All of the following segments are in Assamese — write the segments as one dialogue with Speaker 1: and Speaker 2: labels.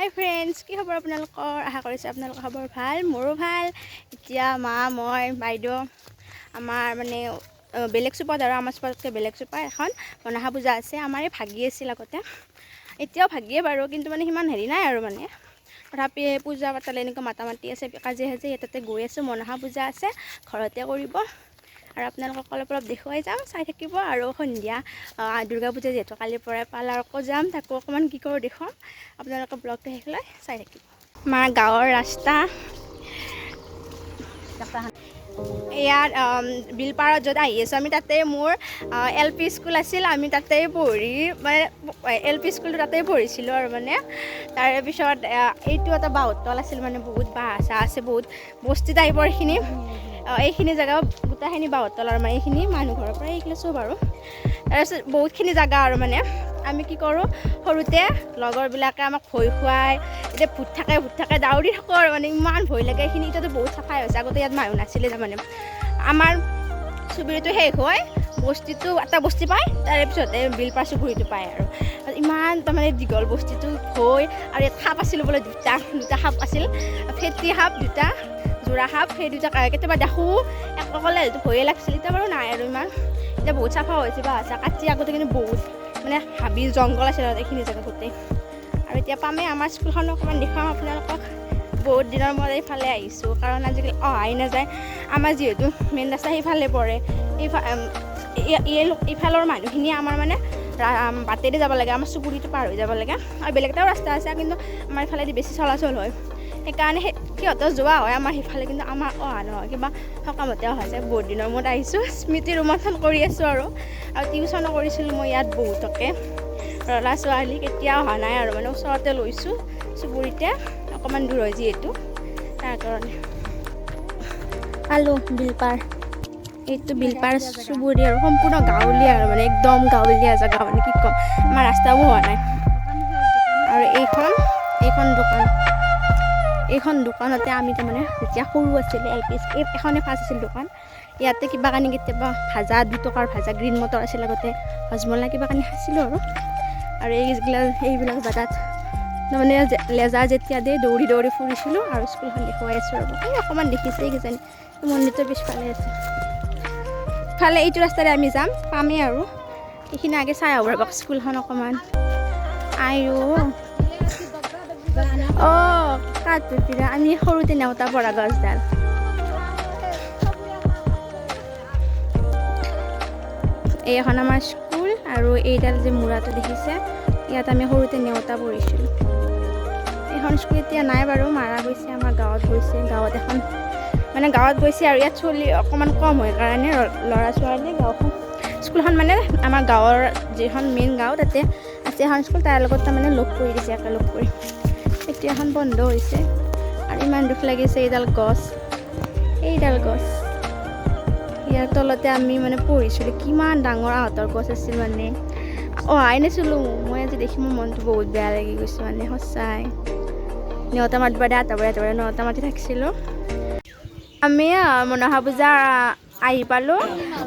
Speaker 1: হাই ফ্ৰেণ্ডছ, কি খবৰ আপোনালোকৰ? আশা কৰিছোঁ আপোনালোকৰ খবৰ ভাল, মোৰো ভাল। এতিয়া মা, মই, বাইদেউ আমাৰ মানে বেলেগ চুপাত আৰু আমাৰ চুপাতকৈ বেলেগ চুপাত এখন মনসা পূজা আছে। আমাৰ এই ভাগি আছিল আগতে, এতিয়াও ভাগিয়ে বাৰু, কিন্তু মানে সিমান হেৰি নাই আৰু মানে তথাপি পূজা পাতালে এনেকুৱা মাতা মাতি আছে, কাজিয়া সাজি তাতে গৈ আছোঁ। মনসা পূজা আছে, ঘৰতে কৰিব আৰু আপোনালোকক অলপ দেখুৱাই যাম, চাই থাকিব। আৰু সন্ধিয়া দুৰ্গা পূজা যিহেতু কালিৰ পৰাই পাৰ্লাৰকো যাম, তাকো অকণমান কি কৰোঁ দেখুৱাম। আপোনালোকে ব্লগটো শেষলৈ চাই থাকিব। আমাৰ গাঁৱৰ ৰাস্তা ইয়াত বিলপাৰত য'ত আহি আছোঁ আমি, তাতে মোৰ LP স্কুল আছিল। আমি তাতেই পঢ়ি মানে LP স্কুলটো তাতেই পঢ়িছিলোঁ আৰু মানে তাৰপিছত এইটো এটা বাঁহতল আছিল, মানে বহুত বাঁহ চাহ আছে, বহুত বস্তি টাইপৰ এইখিনি জেগা গোটেইখিনি বাঁহতল আৰু মানে এইখিনি মানুহ ঘৰৰ পৰা এইখিনি চব আৰু তাৰপিছত বহুতখিনি জেগা আৰু মানে আমি কি কৰোঁ, সৰুতে লগৰবিলাকে আমাক ভয় খুৱাই, এতিয়া ভূত থাকে দাউৰি থাকোঁ আৰু মানে ইমান ভয় লাগে। এইখিনি এতিয়াতো বহুত চাফাই হৈছে, আগতে ইয়াত মানুহ নাছিলে। তাৰমানে আমাৰ চুবুৰীটো শেষ হয়, বস্তিটো এটা বস্তি পায়, তাৰে পিছতে বিলপাৰ চুবুৰীটো পায় আৰু ইমান তাৰমানে দীঘল বস্তিটো ভয়। আৰু ইয়াত সাপ আছিল বোলে, দুটা সাপ আছিল, ফেটি সাপ দুটা, যোৰা সাপ, সেই দুটা কেতিয়াবা দেখোঁ অকলে ভয়ে লাগিছিল। এতিয়া বাৰু নাই আৰু ইমান, এতিয়া বহুত চাফা হৈছে বা কাটি। আগতে কিন্তু বহুত মানে হাবি জংঘল আছিল এইখিনি জেগা গোটেই। আৰু এতিয়া পামেই আমাৰ স্কুলখন অকণমান দেখুৱাম আপোনালোকক। বহুত দিনৰ মূৰত এইফালে আহিছোঁ, কাৰণ আজিকালি অহাই নাযায়। আমাৰ যিহেতু মেইন ৰাস্তা সেইফালে পৰে, এইফালৰ মানুহখিনি আমাৰ মানে বাটেদি যাব লাগে, আমাৰ চুবুৰীটো পাৰ হৈ যাব লাগে। আৰু বেলেগ এটাও ৰাস্তা আছে, কিন্তু আমাৰ এইফালেদি বেছি চলাচল হয়, সেইকাৰণে সিহঁতৰ যোৱা হয় আমাৰ সেইফালে, কিন্তু আমাৰ অহা নহয়, কিবা সকামতে অহা যায়। বহুত দিনৰ মূৰত আহিছোঁ, স্মৃতি ৰোমন্থন কৰি আছোঁ। আৰু টিউশ্যনো কৰিছিলোঁ মই ইয়াত বহুতকে, ল'ৰা ছোৱালীক। এতিয়া অহা নাই আৰু মানে ওচৰতে লৈছোঁ, চুবুৰীতে অকণমান দূৰ হয় যিহেতু, তাৰ কাৰণে পালোঁ বিলপাৰ। এইটো বিলপাৰ চুবুৰী আৰু সম্পূৰ্ণ গাঁৱলীয়া আৰু মানে একদম গাঁৱলীয়া জেগা, মানে কি ক'ম, আমাৰ ৰাস্তাও হোৱা নাই। আৰু এইখন দোকানতে আমি তাৰমানে যেতিয়া সৰু আছিলোঁ, LP এখনে ফাৰ্ষ্ট আছিল দোকান। ইয়াতে কিবা কানি কেতিয়াবা ভাজা 2 টকাৰ ভাজা, গ্ৰীণ মটৰ আছিল আগতে, হজমলা কিবা কানি খাইছিলোঁ আৰু এইবিলাক জেগাত তাৰমানে লেজাৰ যেতিয়া দিয়ে দৌৰি ফুৰিছিলোঁ। আৰু স্কুলখন দেখুৱাই আছোঁ আৰু এই অকণমান দেখিছে কিজানি, মন্দিৰটোৰ পিছফালে আছে। ইফালে এইটো ৰাস্তাৰে আমি যাম, পামেই আৰু এইখিনি আগে চাই আহোঁ ৰ'ব স্কুলখন অকণমান। কাঠপুতিৰা আমি সৰুতে নেওতা পৰা গছডাল। এই এখন আমাৰ স্কুল, আৰু এইডাল যে মূৰাটো দেখিছে, ইয়াত আমি সৰুতে নেওতা পঢ়িছিলোঁ। এইখন স্কুল এতিয়া নাই বাৰু, মাৰা গৈছে, আমাৰ গাঁৱত গৈছে, গাঁৱত গৈছে আৰু ইয়াত চলি অকণমান কম হয় কাৰণে ল'ৰা ছোৱালী স্কুলখন মানে আমাৰ গাঁৱৰ যিখন মেইন গাঁও তাতে আছে এখন স্কুল, তাৰ লগত তাৰমানে লগ কৰি দিছে, একেলগ কৰি। এতিয়া এখন বন্ধ হৈছে আৰু ইমান দুখ লাগিছে। এইডাল গছ ইয়াৰ তলতে আমি মানে পঢ়িছিলোঁ, কিমান ডাঙৰ আহঁতৰ গছ আছিল, মানে অহাই নাছিলোঁ মই। আজি দেখি মোৰ মনটো বহুত বেয়া লাগি গৈছে, মানে সঁচাই। নেওতা মাতিব দে, আঁতৰে নেওতা মাতি থাকিছিলোঁ। আমি মনসা পূজা আহি পালোঁ,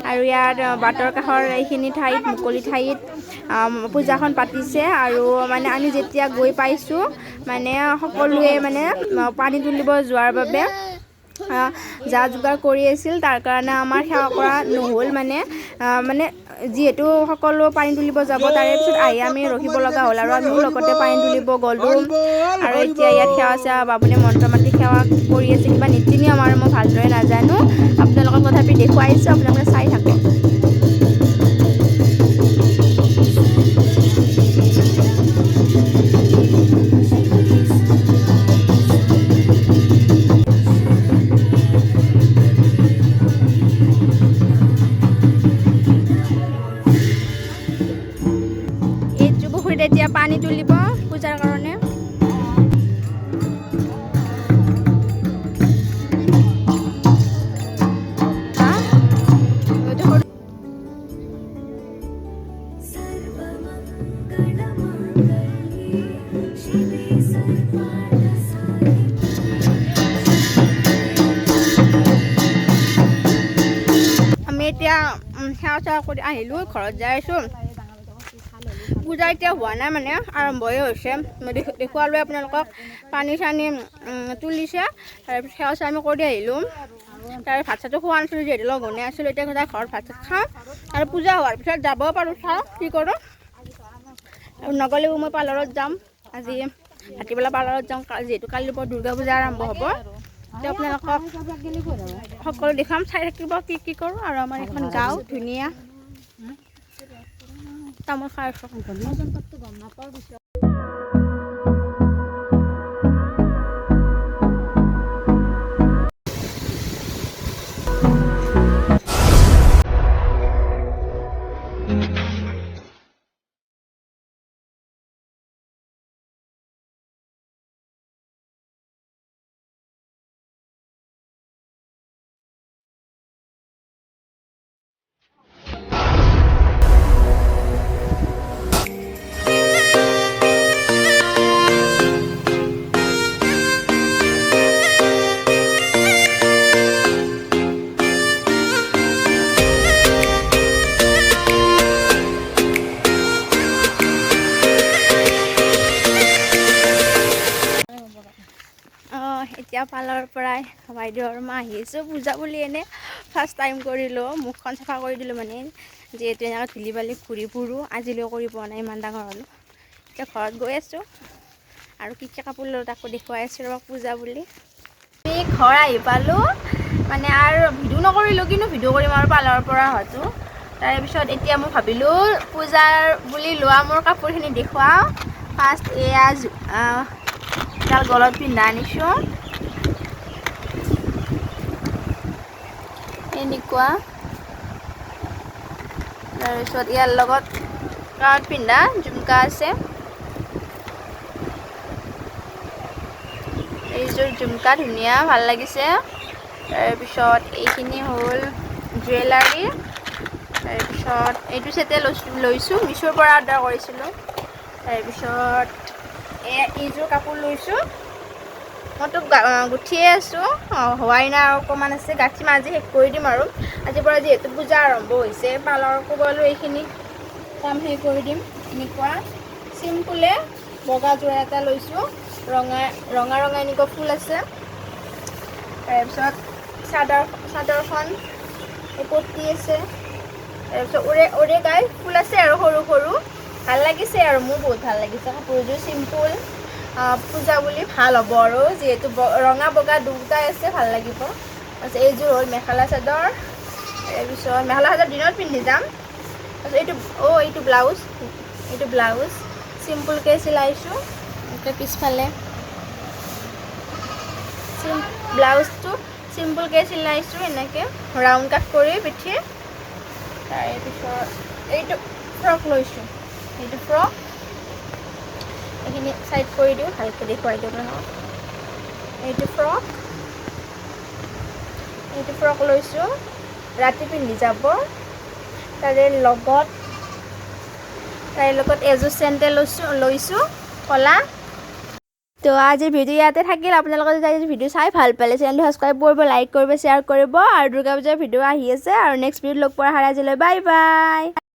Speaker 1: আৰু ইয়াত বাটৰ কাষৰ এইখিনি ঠাইত, মুকলি ঠাইত পূজাখন পাতিছে। আৰু মানে আমি যেতিয়া গৈ পাইছোঁ, মানে সকলোৱে মানে পানী তুলিব যোৱাৰ বাবে যা যোগাৰ কৰি আছিল, তাৰ কাৰণে আমাৰ সেৱা কৰা নহ'ল। মানে যিহেতু সকলো পানী তুলিব যাব, তাৰে পিছত আহি আমি ৰখিব লগা হ'ল, আৰু আমিও লগতে পানী তুলিব গ'লোঁ। আৰু এতিয়া ইয়াত সেৱা বামুণে মন্ত্ৰ মাতি সেৱা কৰি আছে, কিবা নীতি নিয়ম আৰু মই ভালদৰে নাজানো। আপোনালোকক তথাপি দেখুৱাইছোঁ, আপোনালোকে চাই থাকক। এইটো পুখুৰীত এতিয়া পানী তুলিব পূজাৰ কাৰণে। আমি এতিয়া সেৱা কৰি আহিলোঁ, ঘৰত যাই আছোঁ। পূজা এতিয়া হোৱা নাই মানে আৰম্ভই হৈছে মই দেখুৱালোঁ আপোনালোকক পানী চানী তুলিছে তাৰপিছত সেৱা চেৱা আমি কৰি আহিলোঁ তাৰ ভাত চাতটো খোৱা নাছিলোঁ যিহেতু লঘোণে আছিলোঁ এতিয়া ঘৰত ভাত চাত খাওঁ আৰু পূজা হোৱাৰ পিছত যাব পাৰোঁ চাওঁ কি কৰোঁ নগ'লেও মই পাৰ্লাৰত যাম আজি ভাটিবেলা পাৰ্লাৰত যাওঁ যিহেতু কালিৰ পৰা দুৰ্গা পূজা আৰম্ভ হ'ব এতিয়া আপোনালোকক সকলো দেখাম চাই থাকিব কি কৰোঁ আৰু আমাৰ এখন গাঁও ধুনীয়া তামোল খাই আছোঁ এতিয়া পাৰ্লাৰৰ পৰাই বাইদেউ আৰু মই আহি আছোঁ পূজা বুলি এনে ফাৰ্ষ্ট টাইম কৰিলোঁ মুখখন চাফা কৰি দিলোঁ মানে যিহেতু এনেকৈ ধূলি বালি ঘূৰি ফুৰোঁ আজিলৈও কৰি পোৱা নাই ইমান ডাঙৰ হ'লোঁ এতিয়া ঘৰত গৈ আছোঁ আৰু কি কাপোৰ ল'লোঁ তাকো দেখুৱাই আছোঁ ৰ'বা পূজা বুলি ঘৰ আহি পালোঁ মানে আৰু ভিডিঅ' নকৰিলোঁ কিন্তু ভিডিঅ' কৰিম আৰু পাৰ্লাৰৰ পৰা হয়তো তাৰপিছত এতিয়া মই ভাবিলোঁ পূজাৰ বুলি লোৱা মোৰ কাপোৰখিনি দেখুৱাওঁ ফাৰ্ষ্ট এয়া এডাল গলত পিন্ধা আনিছোঁ এনেকুৱা তাৰপিছত ইয়াৰ লগত কাণত পিন্ধা ঝুমকা আছে এইযোৰ ঝুমকা ধুনীয়া ভাল লাগিছে তাৰপিছত এইখিনি হ'ল জুৱেলাৰী তাৰপিছত এইটো ছেটে লৈছোঁ মিছ'ৰ পৰা অৰ্ডাৰ কৰিছিলোঁ তাৰপিছত এইযোৰ কাপোৰ লৈছোঁ মইতো গুঠিয়ে আছোঁ হোৱাই নাই আৰু অকণমান আছে গাঁঠি মই আজি শেষ কৰি দিম আৰু আজিৰ পৰা যিহেতু পূজা আৰম্ভ হৈছে পাৰ্লাৰকো গ'লোঁ এইখিনি কাম শেষ কৰি দিম এনেকুৱা চিম্পুলে বগা যোৰা এটা লৈছোঁ ৰঙা এনেকুৱা ফুল আছে তাৰপিছত চাদৰখন পটি আছে তাৰপিছত ওৰে গাই ফুল আছে আৰু সৰু সৰু ভাল লাগিছে আৰু মোৰ বহুত ভাল লাগিছে কাপোৰযোৰ চিম্পুল পূজা বুলি ভাল হ'ব আৰু যিহেতু ৰঙা বগা দুটাই আছে ভাল লাগিব তাৰপিছত এইযোৰ হ'ল মেখেলা চাদৰ তাৰপিছত মেখেলা চাদৰ দিনত পিন্ধি যাম তাৰপিছত এইটো ব্লাউজ চিম্পুলকৈ চিলাইছোঁ এতিয়া পিছফালে ব্লাউজটো চিম্পুলকৈ চিলাইছোঁ এনেকৈ ৰাউণ্ড কাট কৰি পিঠি তাৰপিছত এইটো ফ্ৰক লৈছোঁ এইটো ফ্ৰক এইখিনি চাইড কৰি দিওঁ ভালকৈ দেখুৱাই দিওঁ নহয় এইটো ফ্ৰক লৈছোঁ ৰাতি পিন্ধি যাব তাৰে লগত এযোৰ চেণ্ডেল লৈছোঁ ক'লা তো আজিৰ ভিডিঅ' ইয়াতে থাকিল আপোনালোকে যদি আজি ভিডিঅ' চাই ভাল পালে চেনেলটো সাবস্ক্ৰাইব কৰিব লাইক কৰিব শ্বেয়াৰ কৰিব আৰু দুৰ্গা পূজাৰ ভিডিঅ' আহি আছে আৰু নেক্সট ভিডিঅ'ত লগ পোৱাৰ আজিলৈ বাই বাই